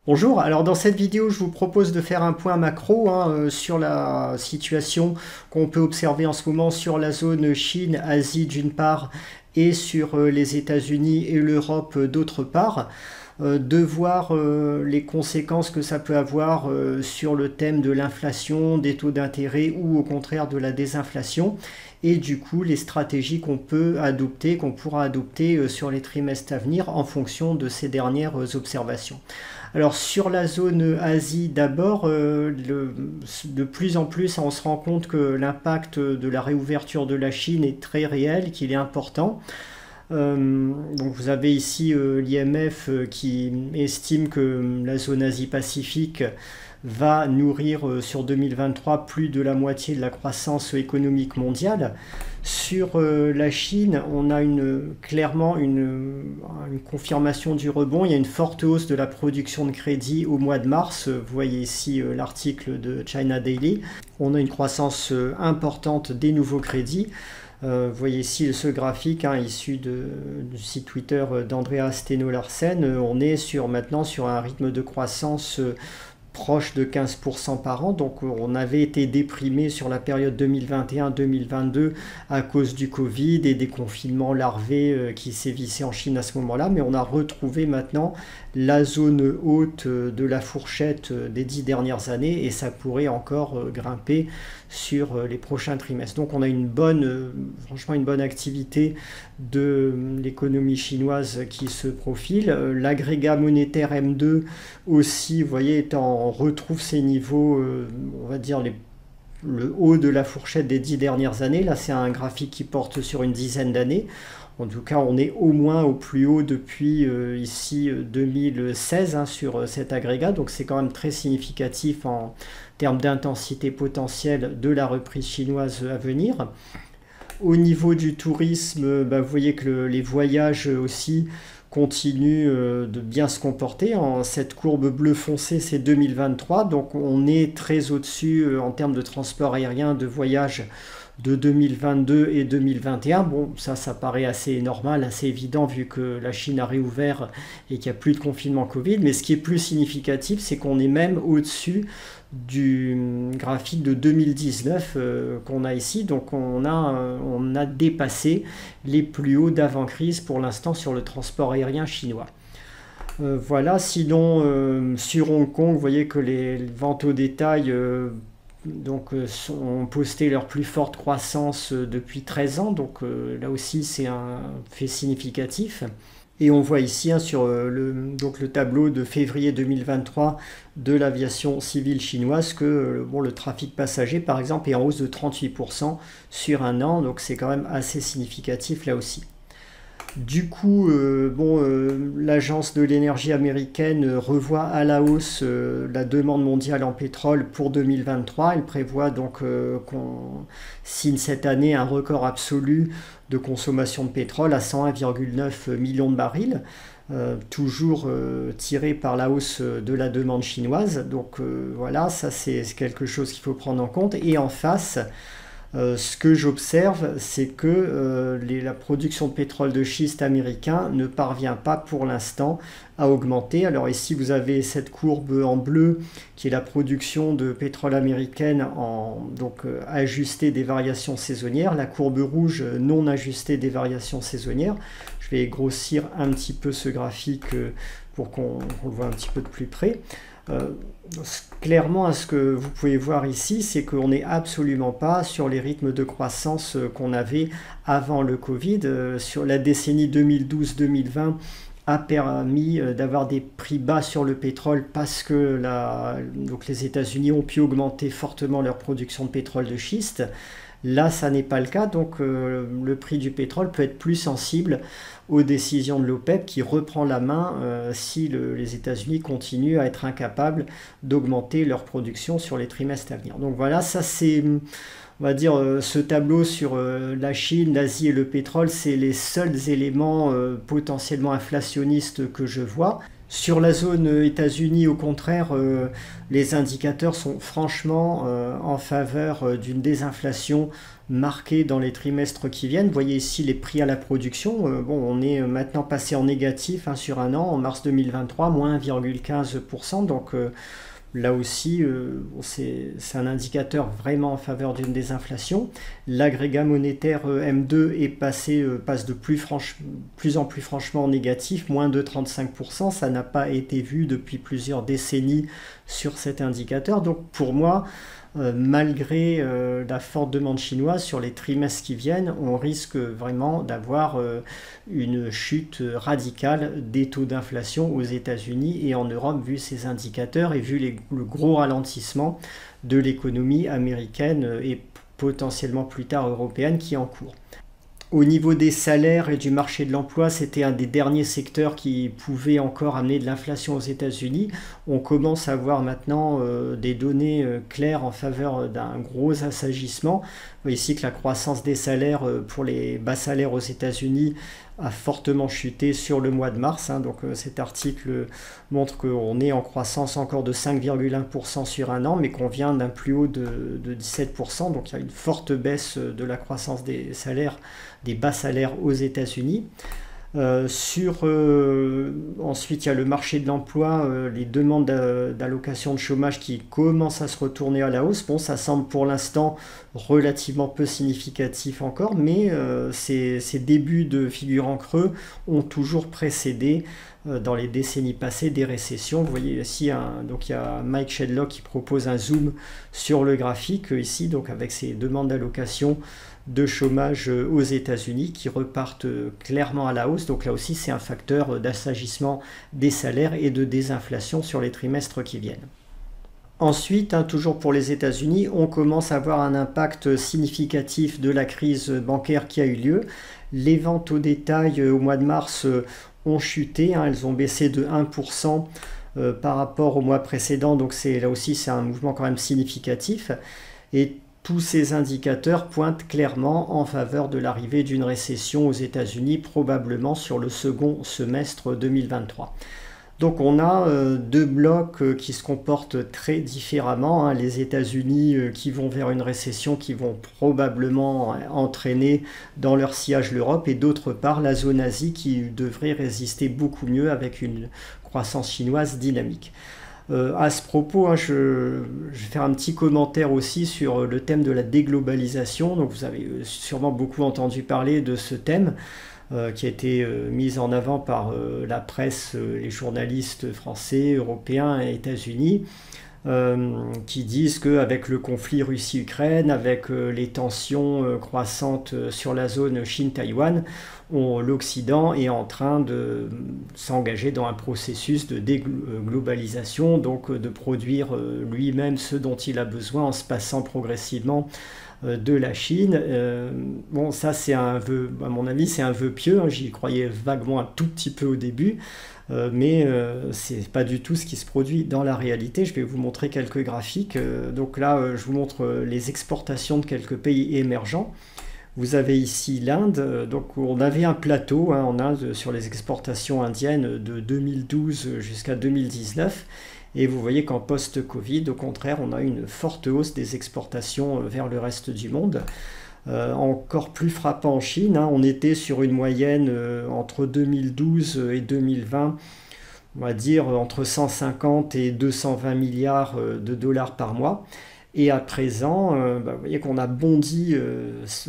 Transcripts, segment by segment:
Bonjour, alors dans cette vidéo je vous propose de faire un point macro sur la situation qu'on peut observer en ce moment sur la zone Chine-Asie d'une part et sur les États-Unis et l'Europe d'autre part. De voir les conséquences que ça peut avoir sur le thème de l'inflation, des taux d'intérêt ou au contraire de la désinflation et du coup les stratégies qu'on peut adopter, qu'on pourra adopter sur les trimestres à venir en fonction de ces dernières observations. Alors sur la zone Asie d'abord, de plus en plus on se rend compte que l'impact de la réouverture de la Chine est très réel, qu'il est important. Donc vous avez ici l'IMF qui estime que la zone Asie-Pacifique va nourrir sur 2023 plus de la moitié de la croissance économique mondiale. Sur la Chine, on a clairement une confirmation du rebond. Il y a une forte hausse de la production de crédit au mois de mars. Vous voyez ici l'article de China Daily. On a une croissance importante des nouveaux crédits. Vous voyez ici ce graphique issu du site Twitter d'Andreas Steno Larsen. On est maintenant sur un rythme de croissance proche de 15% par an. Donc on avait été déprimé sur la période 2021-2022 à cause du Covid et des confinements larvés qui sévissaient en Chine à ce moment-là. Mais on a retrouvé maintenant la zone haute de la fourchette des 10 dernières années et ça pourrait encore grimper sur les prochains trimestres. Donc on a franchement une bonne activité de l'économie chinoise qui se profile. L'agrégat monétaire M2 aussi, vous voyez, retrouve ses niveaux, on va dire le haut de la fourchette des 10 dernières années. Là, c'est un graphique qui porte sur une dizaine d'années. En tout cas, on est au moins au plus haut depuis ici 2016 sur cet agrégat. Donc c'est quand même très significatif en termes d'intensité potentielle de la reprise chinoise à venir. Au niveau du tourisme, vous voyez que les voyages aussi continue de bien se comporter. Cette courbe bleu foncé, c'est 2023, donc on est très au-dessus en termes de transport aérien, de voyage de 2022 et 2021. Bon, ça paraît assez normal, assez évident vu que la Chine a réouvert et qu'il n'y a plus de confinement Covid, mais ce qui est plus significatif, c'est qu'on est même au-dessus du graphique de 2019 qu'on a ici. Donc on a dépassé les plus hauts d'avant-crise pour l'instant sur le transport aérien chinois. Voilà, sinon sur Hong Kong, vous voyez que les ventes au détail ont posté leur plus forte croissance depuis 13 ans. Donc là aussi c'est un fait significatif. Et on voit ici sur le tableau de février 2023 de l'aviation civile chinoise que le trafic passager par exemple est en hausse de 38% sur un an, donc c'est quand même assez significatif là aussi. Du coup, l'agence de l'énergie américaine revoit à la hausse la demande mondiale en pétrole pour 2023. Elle prévoit donc qu'on signe cette année un record absolu de consommation de pétrole à 101,9 millions de barils, toujours tiré par la hausse de la demande chinoise. Donc voilà, ça c'est quelque chose qu'il faut prendre en compte. Et en face, ce que j'observe, c'est que la production de pétrole de schiste américain ne parvient pas pour l'instant à augmenter. Alors ici, vous avez cette courbe en bleu qui est la production de pétrole américaine ajustée des variations saisonnières. La courbe rouge non ajustée des variations saisonnières. Je vais grossir un petit peu ce graphique pour qu'on le voit un petit peu de plus près. Clairement, ce que vous pouvez voir ici, c'est qu'on n'est absolument pas sur les rythmes de croissance qu'on avait avant le Covid. Sur la décennie 2012-2020 a permis d'avoir des prix bas sur le pétrole parce que les États-Unis ont pu augmenter fortement leur production de pétrole de schiste. Là, ça n'est pas le cas, donc le prix du pétrole peut être plus sensible aux décisions de l'OPEP qui reprend la main si les États-Unis continuent à être incapables d'augmenter leur production sur les trimestres à venir. Donc voilà, ça c'est, on va dire, ce tableau sur la Chine, l'Asie et le pétrole, c'est les seuls éléments potentiellement inflationnistes que je vois. Sur la zone États-Unis, au contraire, les indicateurs sont franchement en faveur d'une désinflation marquée dans les trimestres qui viennent. Vous voyez ici les prix à la production. Bon, on est maintenant passé en négatif hein, sur un an, en mars 2023, moins 1,15%. Donc là aussi, c'est un indicateur vraiment en faveur d'une désinflation. L'agrégat monétaire M2 passe de plus en plus franchement négatif, moins de 35%. Ça n'a pas été vu depuis plusieurs décennies sur cet indicateur. Donc pour moi, malgré la forte demande chinoise sur les trimestres qui viennent, on risque vraiment d'avoir une chute radicale des taux d'inflation aux États-Unis et en Europe, vu ces indicateurs et vu le gros ralentissement de l'économie américaine et potentiellement plus tard européenne qui est en cours. Au niveau des salaires et du marché de l'emploi, c'était un des derniers secteurs qui pouvait encore amener de l'inflation aux États-Unis. On commence à voir maintenant des données claires en faveur d'un gros assagissement. Vous voyez ici que la croissance des salaires pour les bas salaires aux États-Unis a fortement chuté sur le mois de mars. Hein. Donc cet article montre qu'on est en croissance encore de 5,1% sur un an, mais qu'on vient d'un plus haut de 17%. Donc il y a une forte baisse de la croissance des salaires, des bas salaires aux États-Unis. Ensuite, il y a le marché de l'emploi, les demandes d'allocation de chômage qui commencent à se retourner à la hausse. Bon, ça semble pour l'instant relativement peu significatif encore, mais ces débuts de figurants creux ont toujours précédé dans les décennies passées des récessions. Vous voyez ici, donc il y a Mike Shedlock qui propose un zoom sur le graphique ici, donc avec ces demandes d'allocation de chômage aux États-Unis qui repartent clairement à la hausse. Donc là aussi, c'est un facteur d'assagissement des salaires et de désinflation sur les trimestres qui viennent. Ensuite, toujours pour les États-Unis, on commence à voir un impact significatif de la crise bancaire qui a eu lieu. Les ventes au détail au mois de mars ont chuté, elles ont baissé de 1% par rapport au mois précédent. Donc là aussi, c'est un mouvement quand même significatif. Et tous ces indicateurs pointent clairement en faveur de l'arrivée d'une récession aux États-Unis, probablement sur le second semestre 2023. Donc on a deux blocs qui se comportent très différemment. Hein. Les États-Unis qui vont vers une récession qui vont probablement entraîner dans leur sillage l'Europe, et d'autre part la zone Asie qui devrait résister beaucoup mieux avec une croissance chinoise dynamique. À ce propos, hein, je vais faire un petit commentaire aussi sur le thème de la déglobalisation. Donc vous avez sûrement beaucoup entendu parler de ce thème qui a été mis en avant par la presse, les journalistes français, européens et États-Unis, qui disent qu'avec le conflit Russie-Ukraine, avec les tensions croissantes sur la zone Chine-Taïwan, l'Occident est en train de s'engager dans un processus de déglobalisation, donc de produire lui-même ce dont il a besoin en se passant progressivement de la Chine. Bon, ça c'est un vœu, à mon avis c'est un vœu pieux, hein, j'y croyais vaguement un tout petit peu au début, mais c'est pas du tout ce qui se produit dans la réalité. Je vais vous montrer quelques graphiques. Donc là, je vous montre les exportations de quelques pays émergents. Vous avez ici l'Inde, donc on avait un plateau hein, en Inde sur les exportations indiennes de 2012 jusqu'à 2019, et vous voyez qu'en post-Covid, au contraire, on a une forte hausse des exportations vers le reste du monde. Encore plus frappant en Chine, hein, on était sur une moyenne entre 2012 et 2020, on va dire entre 150 et 220 milliards de dollars par mois. Et à présent, vous voyez qu'on a bondi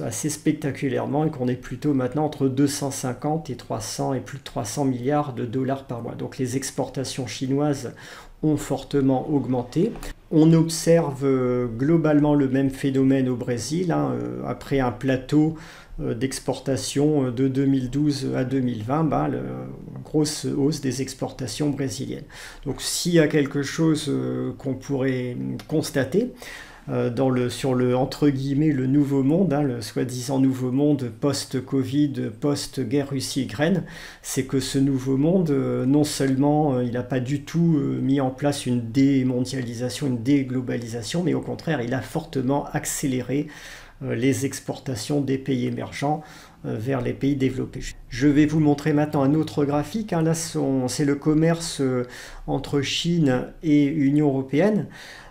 assez spectaculairement et qu'on est plutôt maintenant entre 250 et 300 et plus de 300 milliards de dollars par mois. Donc les exportations chinoises ont fortement augmenté. On observe globalement le même phénomène au Brésil, hein, après un plateau d'exportation de 2012 à 2020, grosse hausse des exportations brésiliennes. Donc s'il y a quelque chose qu'on pourrait constater sur le entre guillemets le nouveau monde, hein, le soi-disant nouveau monde post-Covid, post-guerre Russie-Ukraine, c'est que ce nouveau monde, non seulement il n'a pas du tout mis en place une démondialisation, une déglobalisation, mais au contraire il a fortement accéléré les exportations des pays émergents vers les pays développés. Je vais vous montrer maintenant un autre graphique. Là, c'est le commerce entre Chine et Union européenne.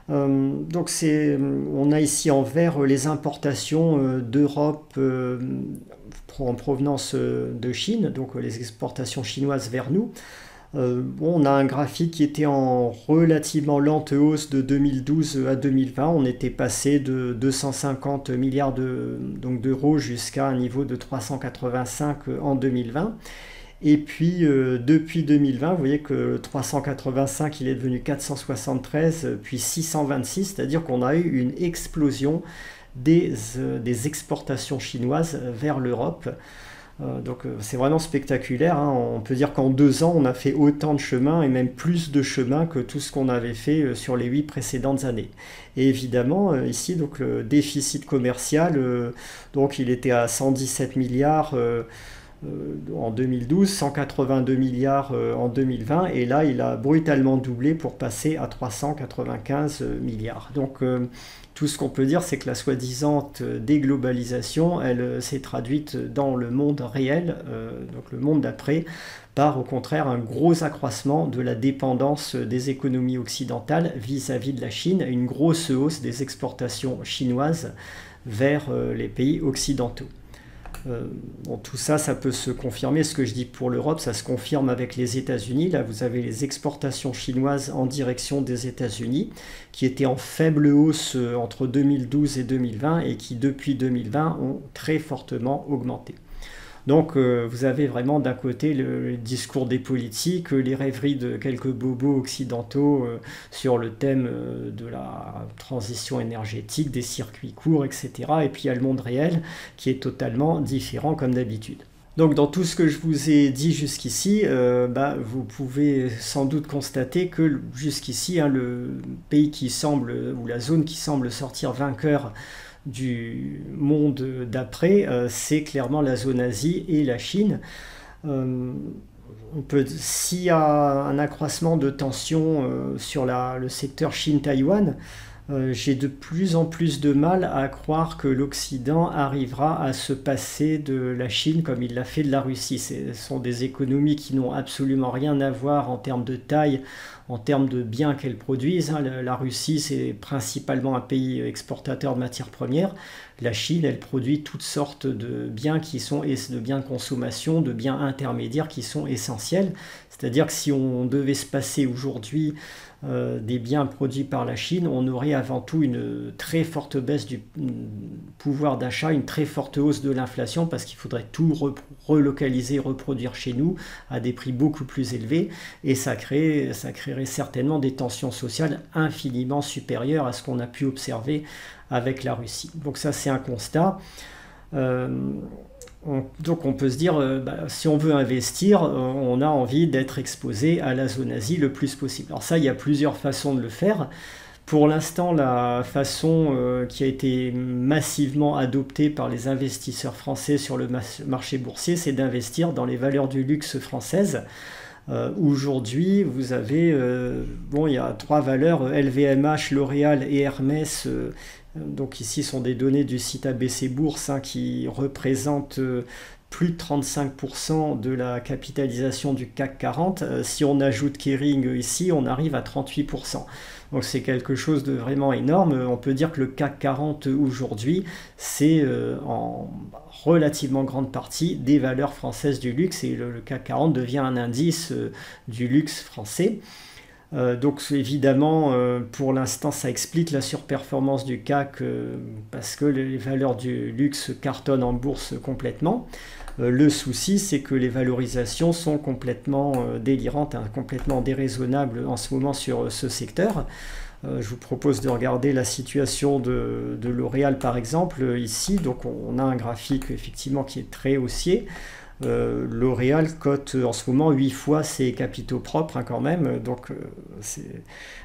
Donc on a ici en vert les importations d'Europe en provenance de Chine, donc les exportations chinoises vers nous. On a un graphique qui était en relativement lente hausse de 2012 à 2020. On était passé de 250 milliards d'euros jusqu'à un niveau de 385 en 2020. Et puis depuis 2020, vous voyez que 385 il est devenu 473 puis 626, c'est-à-dire qu'on a eu une explosion des exportations chinoises vers l'Europe. Donc c'est vraiment spectaculaire, hein. On peut dire qu'en 2 ans on a fait autant de chemin et même plus de chemin que tout ce qu'on avait fait sur les 8 précédentes années. Et évidemment ici donc le déficit commercial, donc il était à 117 milliards en 2012, 182 milliards en 2020 et là il a brutalement doublé pour passer à 395 milliards. Donc tout ce qu'on peut dire, c'est que la soi-disant déglobalisation, elle s'est traduite dans le monde réel, donc le monde d'après, par au contraire un gros accroissement de la dépendance des économies occidentales vis-à-vis de la Chine, une grosse hausse des exportations chinoises vers les pays occidentaux. Bon, tout ça, ça peut se confirmer. Ce que je dis pour l'Europe, ça se confirme avec les États-Unis. Là, vous avez les exportations chinoises en direction des États-Unis qui étaient en faible hausse entre 2012 et 2020 et qui, depuis 2020, ont très fortement augmenté. Donc vous avez vraiment d'un côté le discours des politiques, les rêveries de quelques bobos occidentaux sur le thème de la transition énergétique, des circuits courts, etc. Et puis il y a le monde réel qui est totalement différent comme d'habitude. Donc dans tout ce que je vous ai dit jusqu'ici, vous pouvez sans doute constater que jusqu'ici, le pays qui semble, ou la zone qui semble sortir vainqueur du monde d'après, c'est clairement la zone Asie et la Chine. S'il y a un accroissement de tension sur le secteur Chine-Taïwan, j'ai de plus en plus de mal à croire que l'Occident arrivera à se passer de la Chine comme il l'a fait de la Russie. Ce sont des économies qui n'ont absolument rien à voir en termes de taille, en termes de biens qu'elles produisent. La Russie, c'est principalement un pays exportateur de matières premières. La Chine, elle produit toutes sortes de biens de biens de consommation, de biens intermédiaires qui sont essentiels. C'est-à-dire que si on devait se passer aujourd'hui des biens produits par la Chine, on aurait avant tout une très forte baisse du pouvoir d'achat, une très forte hausse de l'inflation parce qu'il faudrait tout relocaliser, reproduire chez nous à des prix beaucoup plus élevés et ça créerait certainement des tensions sociales infiniment supérieures à ce qu'on a pu observer avec la Russie. Donc ça c'est un constat. Donc on peut se dire, si on veut investir, on a envie d'être exposé à la zone Asie le plus possible. Alors ça, il y a plusieurs façons de le faire. Pour l'instant, la façon qui a été massivement adoptée par les investisseurs français sur le marché boursier, c'est d'investir dans les valeurs du luxe françaises. Aujourd'hui, vous avez, il y a 3 valeurs, LVMH, L'Oréal et Hermès. Donc ici sont des données du site ABC Bourse qui représentent plus de 35% de la capitalisation du CAC 40. Si on ajoute Kering ici, on arrive à 38%. Donc c'est quelque chose de vraiment énorme. On peut dire que le CAC 40 aujourd'hui, c'est en relativement grande partie des valeurs françaises du luxe et le CAC 40 devient un indice du luxe français. Donc évidemment, pour l'instant, ça explique la surperformance du CAC parce que les valeurs du luxe cartonnent en bourse complètement. Le souci, c'est que les valorisations sont complètement délirantes, complètement déraisonnables en ce moment sur ce secteur. Je vous propose de regarder la situation de L'Oréal par exemple ici. Donc on a un graphique effectivement qui est très haussier. L'Oréal cote en ce moment 8 fois ses capitaux propres quand même, donc c'est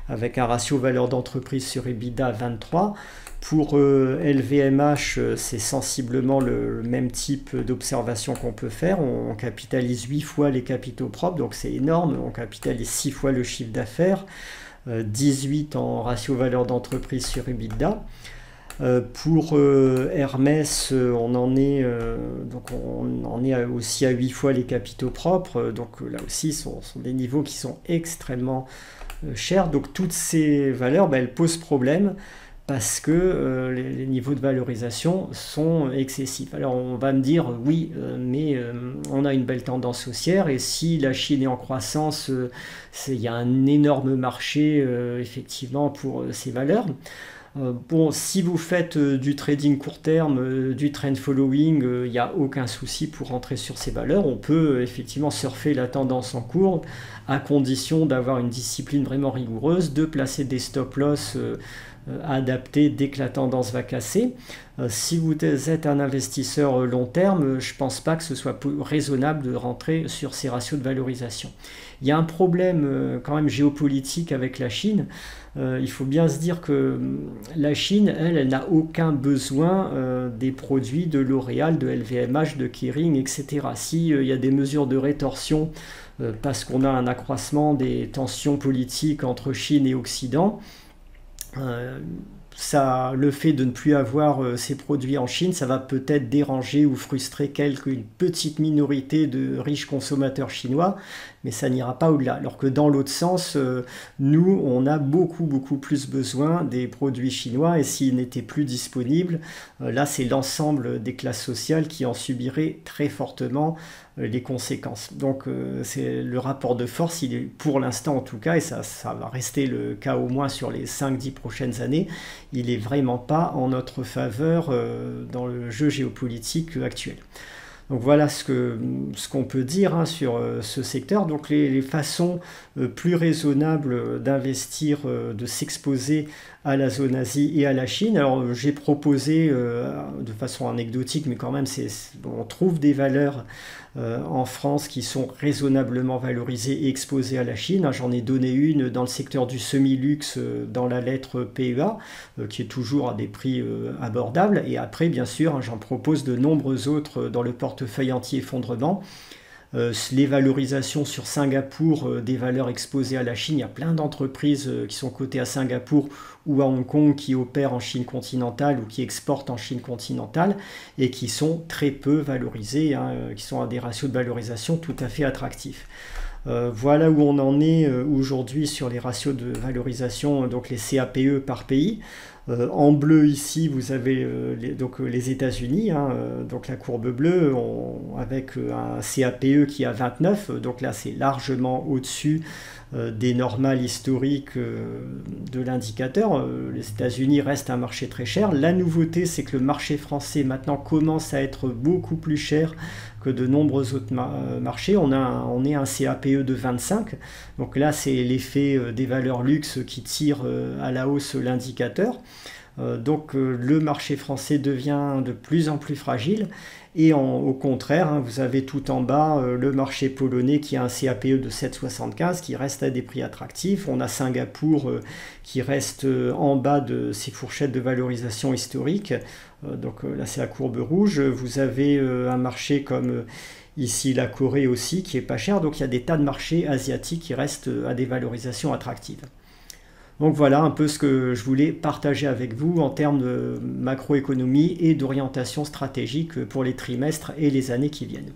avec un ratio valeur d'entreprise sur EBITDA 23. Pour LVMH, c'est sensiblement le même type d'observation qu'on peut faire. On capitalise 8 fois les capitaux propres, donc c'est énorme. On capitalise 6 fois le chiffre d'affaires, 18 en ratio valeur d'entreprise sur EBITDA. Pour Hermès, on en est aussi à 8 fois les capitaux propres. Donc là aussi, sont des niveaux qui sont extrêmement chers. Donc toutes ces valeurs, elles posent problème parce que les niveaux de valorisation sont excessifs. Alors on va me dire, oui, mais on a une belle tendance haussière et si la Chine est en croissance, il y a un énorme marché effectivement pour ces valeurs. Bon, si vous faites du trading court terme, du trend following, il n'y a aucun souci pour rentrer sur ces valeurs. On peut effectivement surfer la tendance en cours à condition d'avoir une discipline vraiment rigoureuse, de placer des stop loss adaptés dès que la tendance va casser. Si vous êtes un investisseur long terme, je ne pense pas que ce soit raisonnable de rentrer sur ces ratios de valorisation. Il y a un problème quand même géopolitique avec la Chine. Il faut bien se dire que la Chine, elle n'a aucun besoin des produits de L'Oréal, de LVMH, de Kering, etc. S'il y a des mesures de rétorsion parce qu'on a un accroissement des tensions politiques entre Chine et Occident, le fait de ne plus avoir ces produits en Chine, ça va peut-être déranger ou frustrer une petite minorité de riches consommateurs chinois, mais ça n'ira pas au-delà. Alors que dans l'autre sens, nous, on a beaucoup plus besoin des produits chinois et s'ils n'étaient plus disponibles, là c'est l'ensemble des classes sociales qui en subiraient très fortement les conséquences. Donc c'est le rapport de force, il est pour l'instant en tout cas, et ça va rester le cas au moins sur les 5-10 prochaines années, il n'est vraiment pas en notre faveur dans le jeu géopolitique actuel. Donc voilà ce qu'on peut dire sur ce secteur. Donc les façons plus raisonnables d'investir, de s'exposer à la zone Asie et à la Chine. Alors j'ai proposé de façon anecdotique, mais quand même on trouve des valeurs en France qui sont raisonnablement valorisées et exposées à la Chine. J'en ai donné une dans le secteur du semi-luxe dans la lettre PEA, qui est toujours à des prix abordables. Et après, bien sûr, j'en propose de nombreux autres dans le portefeuille anti-effondrement. Les valorisations sur Singapour des valeurs exposées à la Chine, il y a plein d'entreprises qui sont cotées à Singapour ou à Hong Kong qui opèrent en Chine continentale ou qui exportent en Chine continentale et qui sont très peu valorisées, qui sont à des ratios de valorisation tout à fait attractifs. Voilà où on en est aujourd'hui sur les ratios de valorisation, donc les CAPE par pays. En bleu ici vous avez les États-Unis, donc la courbe bleue avec un CAPE qui est à 29, donc là c'est largement au-dessus des normales historiques de l'indicateur. Les États-Unis restent un marché très cher. La nouveauté c'est que le marché français maintenant commence à être beaucoup plus cher que de nombreux autres marchés. On est un CAPE de 25, donc là c'est l'effet des valeurs luxe qui tire à la hausse l'indicateur. Donc le marché français devient de plus en plus fragile et au contraire, vous avez tout en bas le marché polonais qui a un CAPE de 7,75 qui reste à des prix attractifs. On a Singapour qui reste en bas de ses fourchettes de valorisation historique. Donc là c'est la courbe rouge. Vous avez un marché comme ici la Corée aussi qui est pas cher. Donc il y a des tas de marchés asiatiques qui restent à des valorisations attractives. Donc voilà un peu ce que je voulais partager avec vous en termes de macroéconomie et d'orientation stratégique pour les trimestres et les années qui viennent.